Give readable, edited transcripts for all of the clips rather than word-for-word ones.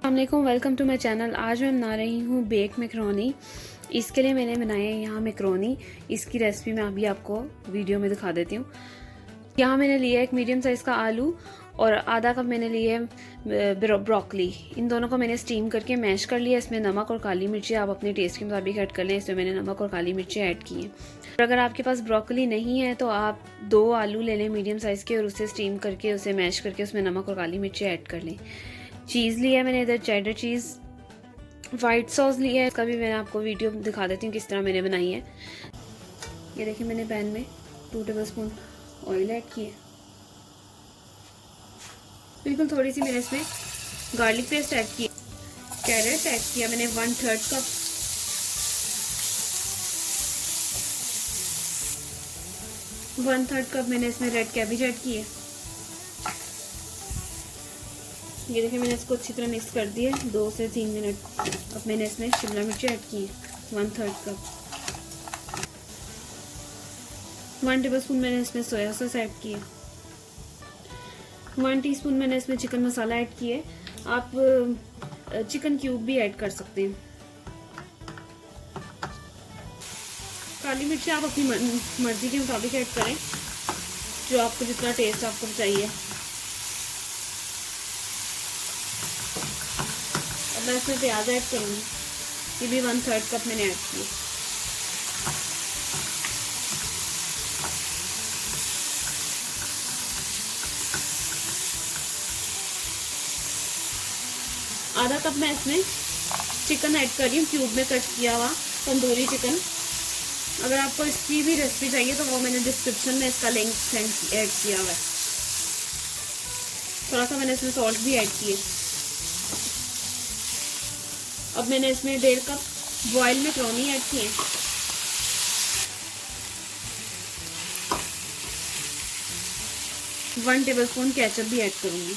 अस्सलामुअलैकुम, welcome to my channel. आज मैं बना रही हूँ बेक मैकरोनी। इसके लिए मैंने बनाया है यहाँ मैकरोनी। इसकी रेसिपी मैं अभी आपको वीडियो में दिखा देती हूँ। यहाँ मैंने लिया एक मीडियम साइज़ का आलू और आधा कप मैंने लिए ब्रोकली। इन दोनों को मैंने स्टीम करके मैश कर लिया। इसमें नमक और काली मिर्ची आप अपने टेस्ट के मुताबिक ऐड कर लें। इसमें मैंने नमक और काली मिर्ची ऐड की हैं। और अगर आपके पास ब्रोकली नहीं है तो आप 2 आलू ले लें मीडियम साइज़ के और उसे स्टीम करके उसे मैश करके उसमें नमक और काली मिर्ची ऐड कर लें। चीज़ लिया है मैंने इधर चेडर चीज़। वाइट सॉस लिया है, इसका भी मैंने आपको वीडियो दिखा देती हूँ किस तरह मैंने बनाई है। ये देखिए मैंने पैन में 2 टेबलस्पून ऑयल ऐड किए। बिल्कुल थोड़ी सी मैंने इसमें गार्लिक पेस्ट ऐड की। कैरेट ऐड किया मैंने 1/3 कप। वन थर्ड कप मैंने इसमें रेड कैबेज ऐड किए। ये देखिए मैंने इसको अच्छी तरह मिक्स कर दिए 2 से 3 मिनट। अब मैंने इसमें शिमला मिर्ची ऐड की है 1/3 कप। 1 टेबलस्पून मैंने इसमें सोया सॉस ऐड किया। 1 टीस्पून मैंने इसमें चिकन मसाला ऐड किए। आप चिकन क्यूब भी ऐड कर सकते हैं। काली मिर्ची आप अपनी मर्जी के मुताबिक ऐड करें, जो आपको जितना टेस्ट आपको चाहिए। अब मैं इसमें प्याज ऐड करूँगी। ये भी 1/3 कप मैंने ऐड किए। आधा कप मैं इसमें चिकन ऐड कर रही हूँ, क्यूब में कट किया हुआ तंदूरी चिकन। अगर आपको इसकी भी रेसिपी चाहिए तो वो मैंने डिस्क्रिप्शन में इसका लिंक ऐड किया हुआ है। थोड़ा सा मैंने इसमें सॉल्ट भी ऐड किए। अब मैंने इसमें 1.5 कप बॉयल मैकरोनी ऐड किए। वन टेबलस्पून केचप भी ऐड करूंगी।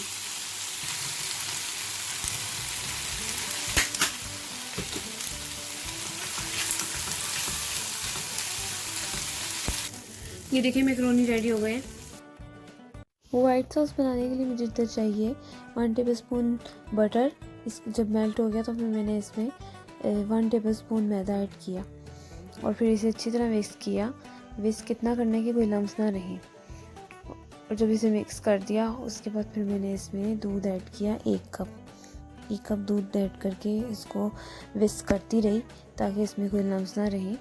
ये देखिए मैकरोनी रेडी हो गए। वाइट सॉस बनाने के लिए मुझे इधर चाहिए 1 टेबलस्पून बटर। इस जब मेल्ट हो गया तो फिर मैंने इसमें 1 टेबलस्पून मैदा ऐड किया और फिर इसे अच्छी तरह मिक्स किया। विस्क कितना करने की कोई लम्स ना रहे। और जब इसे मिक्स कर दिया उसके बाद फिर मैंने इसमें दूध ऐड किया 1 कप दूध ऐड करके इसको विस्क करती रही ताकि इसमें कोई लम्स ना रहे।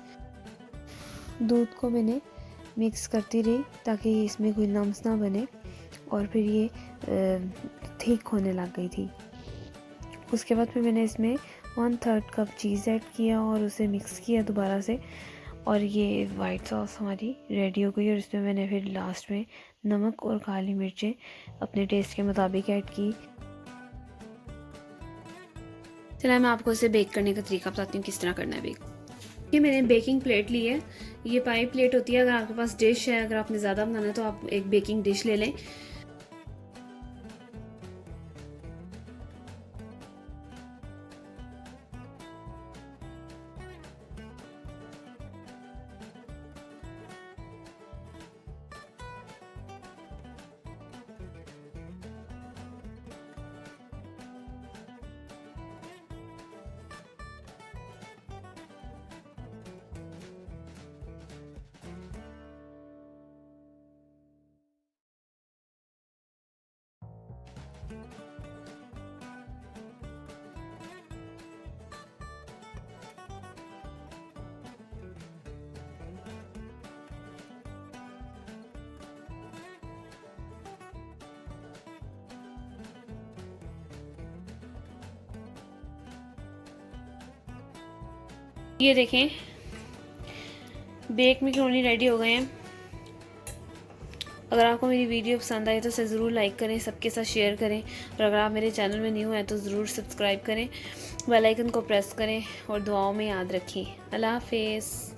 दूध को मैंने मिक्स करती रही ताकि इसमें कोई लम्स ना बने और फिर ये थिक होने लग गई थी। उसके बाद फिर मैंने इसमें 1/3 कप चीज़ ऐड किया और उसे मिक्स किया दोबारा से और ये वाइट सॉस हमारी रेडी हो गई। और इसमें मैंने फिर लास्ट में नमक और काली मिर्चें अपने टेस्ट के मुताबिक ऐड की। चलिए मैं आपको इसे बेक करने का तरीका बताती हूँ किस तरह करना है बेक। ये मैंने बेकिंग प्लेट ली है। ये पाई प्लेट होती है। अगर आपके पास डिश है, अगर आपने ज़्यादा बनाना है तो आप एक बेकिंग डिश ले लें। ये देखें बेक मैकरोनी रेडी हो गए हैं। अगर आपको मेरी वीडियो पसंद आई तो इसे ज़रूर लाइक करें, सबके साथ शेयर करें और अगर आप मेरे चैनल में न्यू हैं तो ज़रूर सब्सक्राइब करें, बेल आइकन को प्रेस करें और दुआओं में याद रखें। अल्लाह हाफिज़।